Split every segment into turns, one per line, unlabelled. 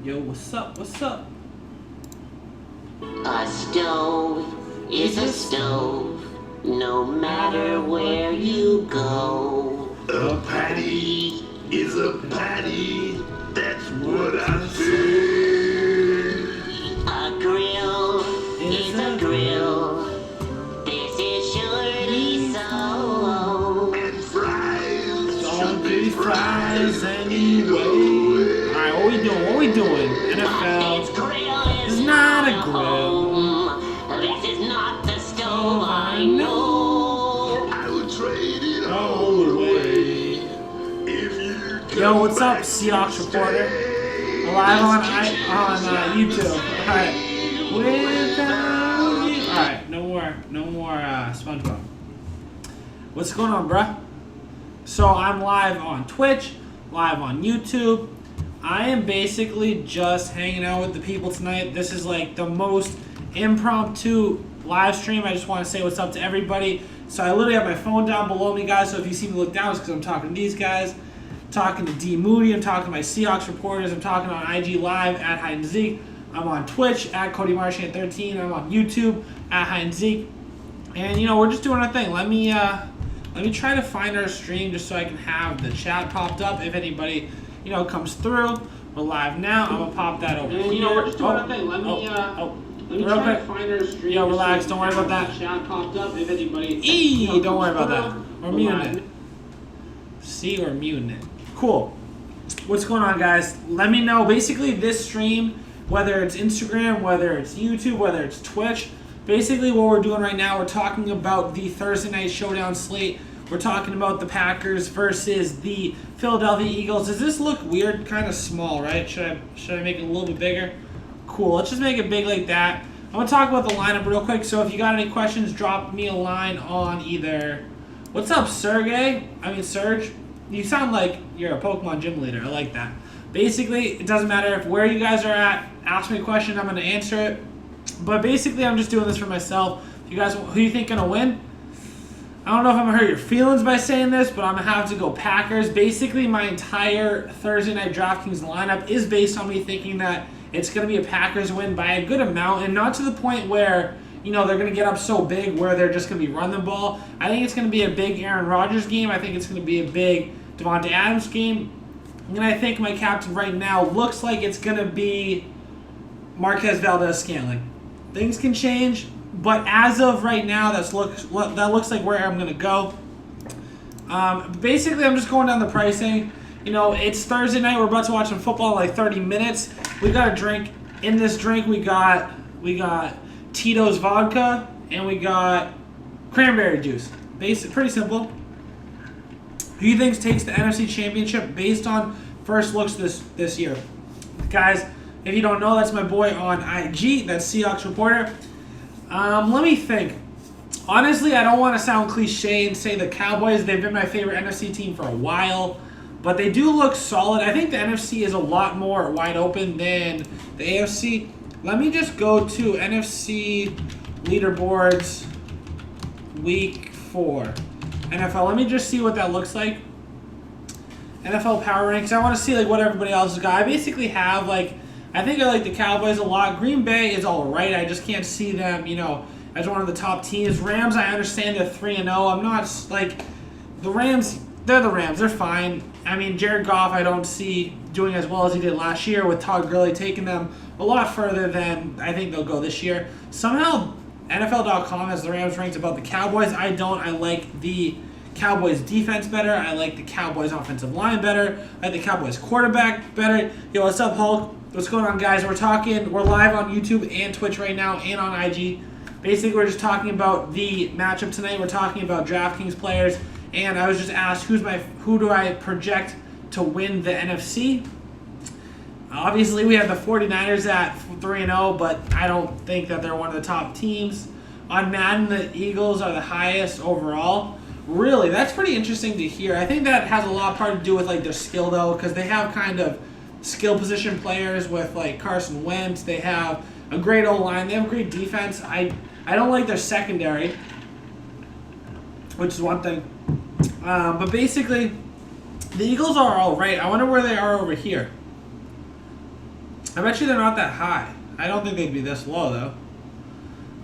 Yo, what's up? What's up?
A stove is a stove, no matter where you go.
A patty is a patty, that's what I say.
A grill is a grill, this is surely so.
And fries
Don't
should
be
be
fries anyway. Alright, what we doing? What we doing? NFL.
It's
not a grill.
This is not the stove I know.
I would trade it all away if you
Yo, what's up, Seahawks reporter? Live on YouTube. Alright. Without you. Alright, no more SpongeBob. What's going on, bruh? So I'm live on Twitch, live on YouTube. I am basically just hanging out with the people tonight. This is like the most impromptu live stream. I just want to say what's up to everybody. So I literally have my phone down below me, guys. So if you see me look down, it's because I'm talking to these guys. Talking to D Moody. I'm talking to my Seahawks reporters. I'm talking on IG Live at Hide and Zeke. I'm on Twitch at Cody Marchand 13. I'm on YouTube at Hide and Zeke. And you know, we're just doing our thing. Let me try to find our stream just so I can have the chat popped up if anybody, you know, comes through. We're live now. I'm gonna pop that over here.
You know, we're just doing our thing. Let me try to find our stream.
Yo, relax. Don't worry about that.
Chat popped up if anybody.
Don't worry about that. We're muting it. See, we're muting it. Cool. What's going on, guys? Let me know. Basically, this stream, whether it's Instagram, whether it's YouTube, whether it's Twitch, basically what we're doing right now, we're talking about the Thursday night Showdown Slate. We're talking about the Packers versus the Philadelphia Eagles. Does this look weird? Kind of small, right? Should I make it a little bit bigger? Cool. Let's just make it big like that. I'm going to talk about the lineup real quick. So if you got any questions, drop me a line on either... What's up, Serge? You sound like you're a Pokemon gym leader. I like that. Basically, it doesn't matter if where you guys are at. Ask me a question. I'm going to answer it. But basically, I'm just doing this for myself. If you guys, who you think going to win? I don't know if I'm going to hurt your feelings by saying this, but I'm going to have to go Packers. Basically, my entire Thursday night Draftkings lineup is based on me thinking that it's going to be a Packers win by a good amount, and not to the point where, you know, they're going to get up so big where they're just going to be running the ball. I think it's going to be a big Aaron Rodgers game. I think it's going to be a big Devontae Adams game. And I think my captain right now looks like it's going to be Marquez Valdez-Scantling. Things can change, but as of right now, that looks like where I'm going to go. Basically, I'm just going down the pricing. You know, it's Thursday night. We're about to watch some football in like 30 minutes. We got a drink. In this drink, we got Tito's vodka, and we got cranberry juice. Pretty simple. Who do you think takes the NFC Championship based on first looks this year? Guys, if you don't know, that's my boy on IG. That's Seahawks reporter. Let me think. Honestly, I don't want to sound cliche and say the Cowboys. They've been my favorite NFC team for a while, but they do look solid. I think the NFC is a lot more wide open than the AFC. Let me just go to NFC leaderboards week 4. NFL, let me just see what that looks like. NFL power ranks. I want to see like what everybody else has got. I basically have like, I think I like the Cowboys a lot. Green Bay is all right. I just can't see them, you know, as one of the top teams. Rams, I understand they're 3-0. I'm not like the Rams. They're the Rams. They're fine. I mean, Jared Goff, I don't see doing as well as he did last year with Todd Gurley taking them a lot further than I think they'll go this year. Somehow, NFL.com has the Rams ranked above the Cowboys. I don't. I like the Cowboys defense better. I like the Cowboys offensive line better. I like the Cowboys quarterback better. Yo, what's up, Hulk? What's going on, guys? We're live on YouTube and Twitch right now and on IG. Basically, we're just talking about the matchup tonight. We're talking about DraftKings players. And I was just asked, who do I project to win the NFC? Obviously, we have the 49ers at 3-0, but I don't think that they're one of the top teams. On Madden, the Eagles are the highest overall. Really, that's pretty interesting to hear. I think that has a lot part to do with like their skill, though, because they have kind of skill position players with like Carson Wentz. They have a great O-line. They have great defense. I don't like their secondary, which is one thing. But basically, the Eagles are all right. I wonder where they are over here. I bet you they're not that high. I don't think they'd be this low, though.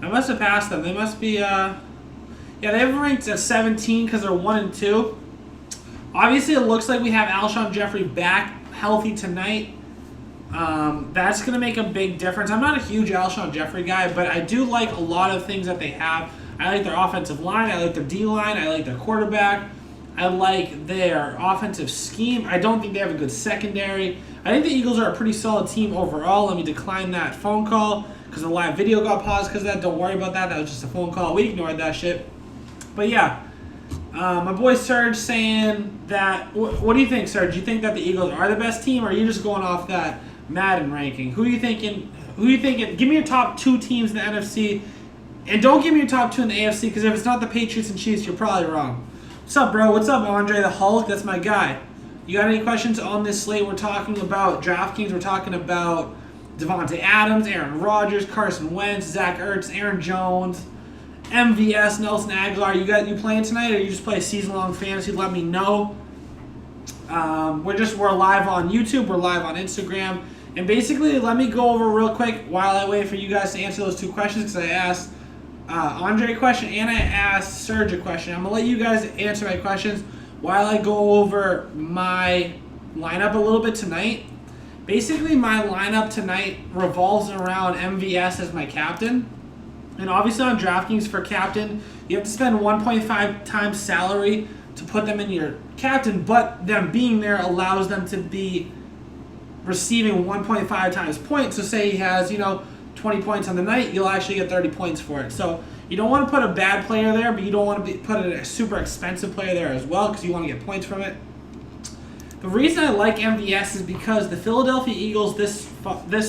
I must have passed them. They must be, yeah, they have ranked at 17 because they're 1-2. Obviously, it looks like we have Alshon Jeffrey back healthy tonight. That's going to make a big difference. I'm not a huge Alshon Jeffrey guy, but I do like a lot of things that they have. I like their offensive line. I like their D-line. I like their quarterback. I like their offensive scheme. I don't think they have a good secondary. I think the Eagles are a pretty solid team overall. Let me decline that phone call because the live video got paused because of that. Don't worry about that. That was just a phone call. We ignored that shit. But yeah, my boy Serge saying that. What do you think, Serge? Do you think that the Eagles are the best team, or are you just going off that Madden ranking? Who are you thinking? Give me your top 2 teams in the NFC, and don't give me your top 2 in the AFC because if it's not the Patriots and Chiefs, you're probably wrong. What's up, bro? What's up, Andre the Hulk? That's my guy. You got any questions on this slate? We're talking about Draftkings. We're talking about Devontae Adams, Aaron Rodgers, Carson Wentz, Zach Ertz, Aaron Jones, MVS, Nelson Aguilar. You playing tonight, or you just play season-long fantasy? Let me know. We're live on YouTube. We're live on Instagram. And basically, let me go over real quick while I wait for you guys to answer those 2 questions because I asked Andre a question and I asked Serge a question. I'm going to let you guys answer my questions while I go over my lineup a little bit tonight. Basically, my lineup tonight revolves around MVS as my captain. And obviously on DraftKings for captain, you have to spend 1.5 times salary to put them in your captain, but them being there allows them to be receiving 1.5 times points. So say he has, 20 points on the night, you'll actually get 30 points for it. So you don't want to put a bad player there, but you don't want to put a super expensive player there as well because you want to get points from it. The reason I like MVS is because the Philadelphia Eagles this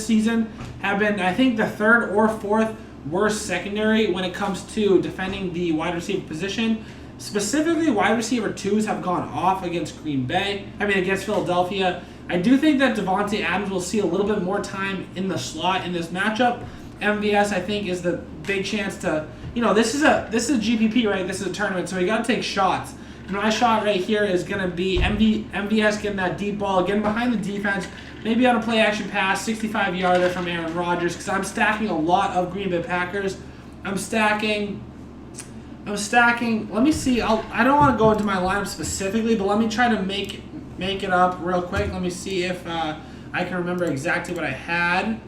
season have been, I think, the 3rd or 4th worst secondary when it comes to defending the wide receiver position. Specifically, wide receiver 2s have gone off against against Philadelphia. I do think that Devontae Adams will see a little bit more time in the slot in this matchup. MVS, I think, is the big chance to, this is a GPP, right? This is a tournament, so you got to take shots. And my shot right here is going to be MVS getting that deep ball, getting behind the defense, maybe on a play-action pass, 65-yarder from Aaron Rodgers, because I'm stacking a lot of Green Bay Packers. I'm stacking. Let me see. I don't want to go into my lineup specifically, but let me try to make it up real quick. Let me see if I can remember exactly what I had.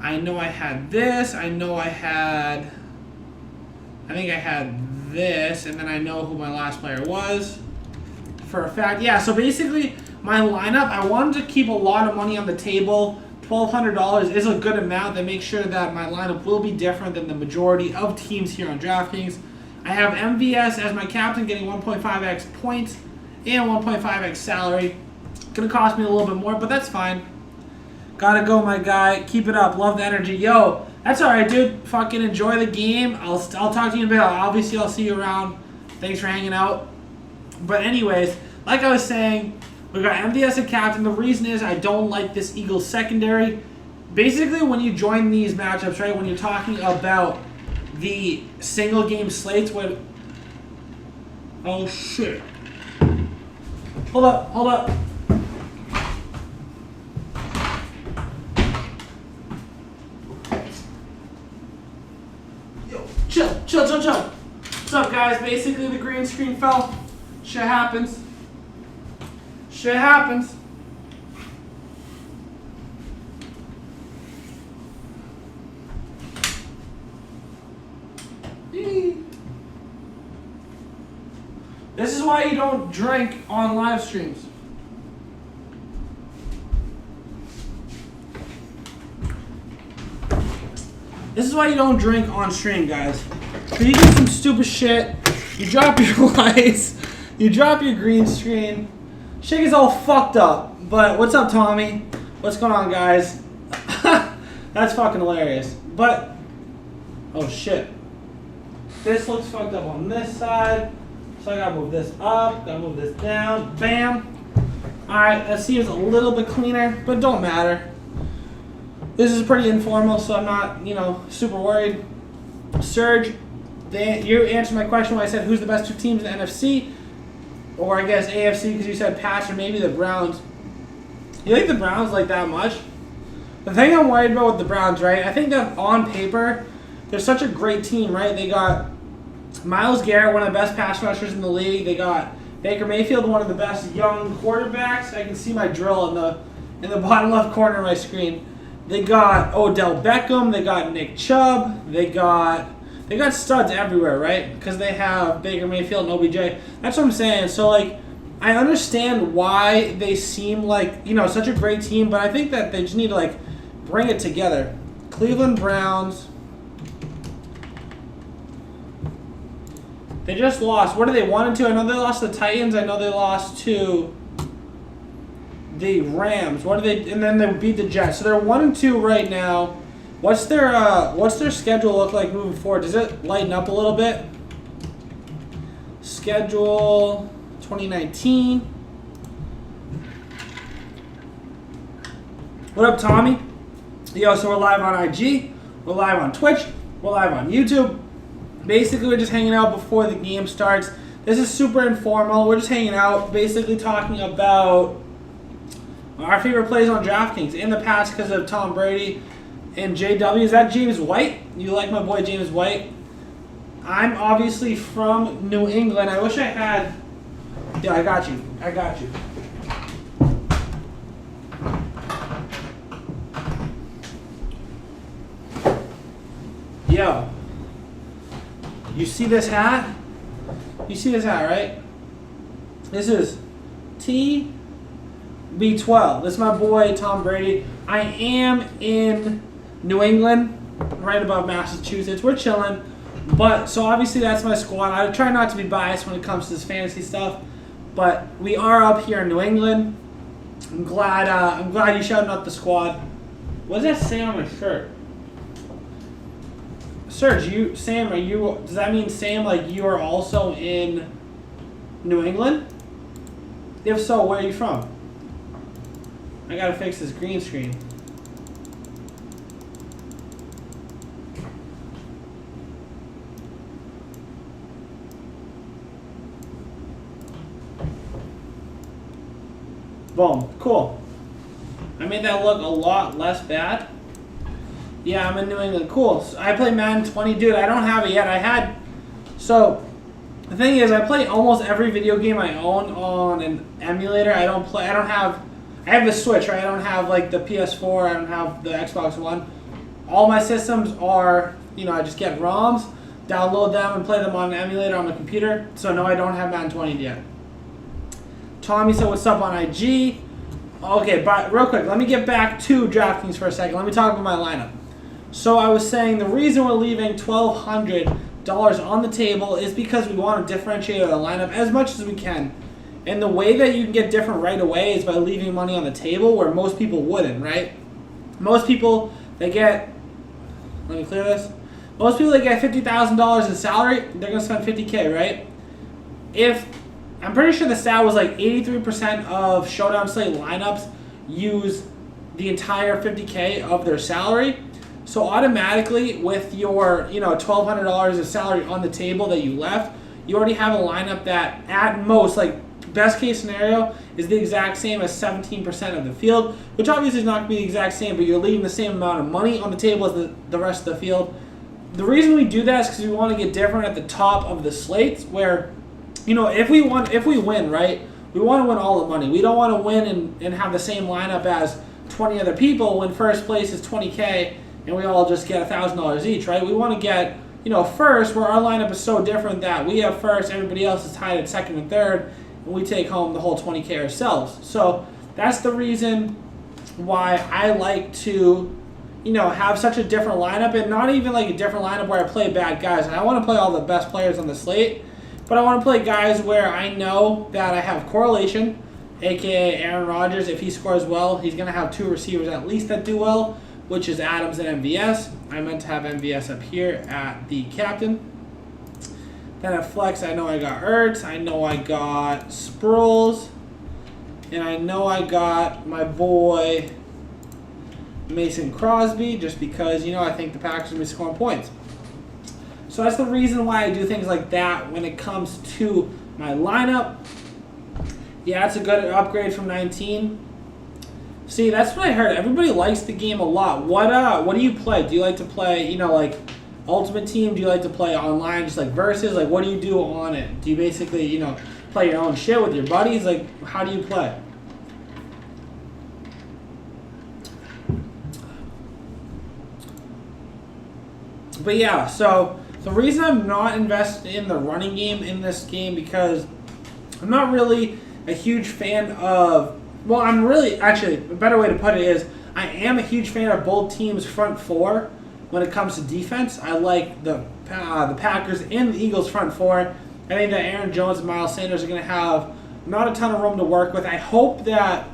I know I had this. I think I had this, and then I know who my last player was for a fact. Yeah, so basically my lineup, I wanted to keep a lot of money on the table. $1,200 is a good amount that makes sure that my lineup will be different than the majority of teams here on DraftKings. I have MVS as my captain getting 1.5x points and 1.5x salary. Gonna cost me a little bit more, but that's fine. Gotta go, my guy. Keep it up. Love the energy. Yo, that's alright, dude. Fucking enjoy the game. I'll talk to you in a bit. Obviously, I'll see you around. Thanks for hanging out. But anyways, like I was saying, we got MVS at captain. The reason is I don't like this Eagles secondary. Basically, when you join these matchups, right, when you're talking about the single game slates, oh shit. Hold up. Yo, chill. What's up, guys? Basically, the green screen fell. Shit happens. This is why you don't drink on live streams. This is why you don't drink on stream, guys. So you do some stupid shit. You drop your lights. You drop your green screen. Shit is all fucked up. But what's up, Tommy? What's going on, guys? That's fucking hilarious. But, oh shit. This looks fucked up on this side. So I gotta move this up, gotta move this down. Bam. Alright, that seems a little bit cleaner, but don't matter. This is pretty informal, so I'm not, super worried. Serge, you answered my question when I said who's the best 2 teams in the NFC. Or I guess AFC, because you said Pats or maybe the Browns. You like the Browns like that much? The thing I'm worried about with the Browns, right? I think that on paper, they're such a great team, right? They got Myles Garrett, one of the best pass rushers in the league. They got Baker Mayfield, one of the best young quarterbacks. I can see my drill in the bottom left corner of my screen. They got Odell Beckham. They got Nick Chubb. They got studs everywhere, right? Because they have Baker Mayfield and OBJ. That's what I'm saying. So, like, I understand why they seem like, such a great team, but I think that they just need to, like, bring it together. Cleveland Browns. They just lost. What are they, 1-2? I know they lost to the Titans. I know they lost to the Rams. And then they beat the Jets. So they're 1-2 right now. What's their schedule look like moving forward? Does it lighten up a little bit? Schedule 2019. What up, Tommy? Yo, so we're live on IG. We're live on Twitch. We're live on YouTube. Basically, we're just hanging out before the game starts. This is super informal. We're just hanging out, basically talking about our favorite plays on Draftkings in the past because of Tom Brady and JW. Is that James White? You like my boy James White? I'm obviously from New England. I wish I had... Yeah, I got you. Yo. You see this hat? You see this hat, right? This is TB12. This is my boy Tom Brady. I am in New England, right above Massachusetts. We're chilling. But, so obviously that's my squad. I try not to be biased when it comes to this fantasy stuff. But we are up here in New England. I'm glad you shouted out the squad. What does that say on my shirt? Serge, does that mean, Sam, like you are also in New England? If so, where are you from? I gotta fix this green screen. Boom, cool. I made that look a lot less bad. Yeah, I'm in New England. Cool. So I play Madden 20. Dude, I don't have it yet. So, the thing is, I play almost every video game I own on an emulator. I have the Switch, right? I don't have, like, the PS4. I don't have the Xbox One. All my systems are, I just get ROMs, download them, and play them on an emulator on the computer. So, no, I don't have Madden 20 yet. Tommy said, what's up on IG? Okay, but real quick, let me get back to DraftKings for a second. Let me talk about my lineup. So I was saying the reason we're leaving $1,200 on the table is because we want to differentiate our lineup as much as we can. And the way that you can get different right away is by leaving money on the table where most people wouldn't, right? Most people, they get, let me clear this. Most people that get $50,000 in salary, they're going to spend $50K, right? I'm pretty sure the stat was like 83% of Showdown Slate lineups use the entire $50K of their salary. So automatically, with your $1,200 of salary on the table that you left, you already have a lineup that at most, like best case scenario, is the exact same as 17% of the field, which obviously is not going to be the exact same, but you're leaving the same amount of money on the table as the rest of the field. The reason we do that is because we want to get different at the top of the slates, where if we win, right, we want to win all the money. We don't want to win and have the same lineup as 20 other people when first place is $20K and we all just get $1,000 each, right? We want to get, first, where our lineup is so different that we have first, everybody else is tied at second and third, and we take home the whole $20K ourselves. So that's the reason why I like to, have such a different lineup, and not even like a different lineup where I play bad guys. I want to play all the best players on the slate, but I want to play guys where I know that I have correlation, aka Aaron Rodgers. If he scores well, he's going to have two receivers at least that do well, which is Adams and MVS. I meant to have MVS up here at the captain. Then at flex, I know I got Ertz, I know I got Sproles, and I know I got my boy Mason Crosby, just because, I think the Packers will be scoring points. So that's the reason why I do things like that when it comes to my lineup. Yeah, it's a good upgrade from 19. See, that's what I heard. Everybody likes the game a lot. What do you play? Do you like to play, like Ultimate Team? Do you like to play online, just like versus? Like, what do you do on it? Do you basically, play your own shit with your buddies? Like, how do you play? But yeah, so the reason I'm not invested in the running game in this game because I'm not really a huge fan of. Well, I'm really actually a better way to put it is I am a huge fan of both teams' front four when it comes to defense. I like the Packers and the Eagles' front four. I think that Aaron Jones and Miles Sanders are going to have not a ton of room to work with. I hope that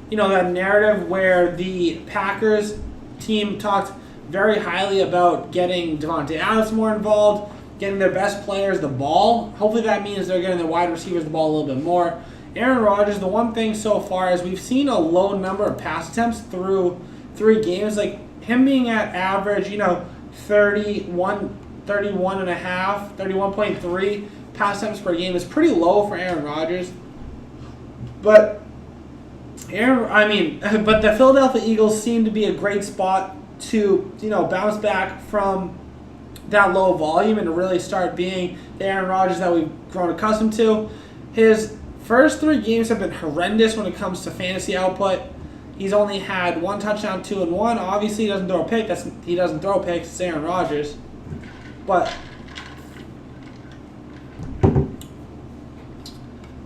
that narrative where the Packers team talked very highly about getting Devontae Adams more involved, getting their best players the ball. Hopefully that means they're getting their wide receivers the ball a little bit more. Aaron Rodgers, the one thing so far is we've seen a low number of pass attempts through 3 games. Like him being at average, 31.3 pass attempts per game is pretty low for Aaron Rodgers. But but the Philadelphia Eagles seem to be a great spot to bounce back from that low volume and to really start being the Aaron Rodgers that we've grown accustomed to. His first 3 games have been horrendous when it comes to fantasy output. He's only had 1 touchdown, 2 and 1. Obviously, he doesn't throw a pick. He doesn't throw picks. It's Aaron Rodgers. But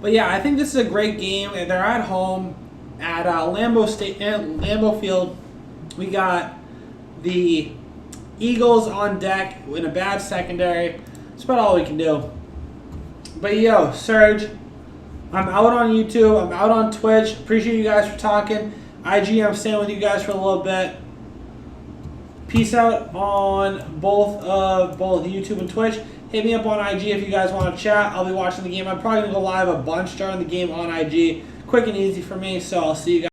yeah, I think this is a great game. They're at home at Lambeau Field. We got the Eagles on deck in a bad secondary. That's about all we can do. But yo, Serge, I'm out on YouTube. I'm out on Twitch. Appreciate you guys for talking. IG, I'm staying with you guys for a little bit. Peace out on both YouTube and Twitch. Hit me up on IG if you guys want to chat. I'll be watching the game. I'm probably going to go live a bunch during the game on IG. Quick and easy for me, so I'll see you guys.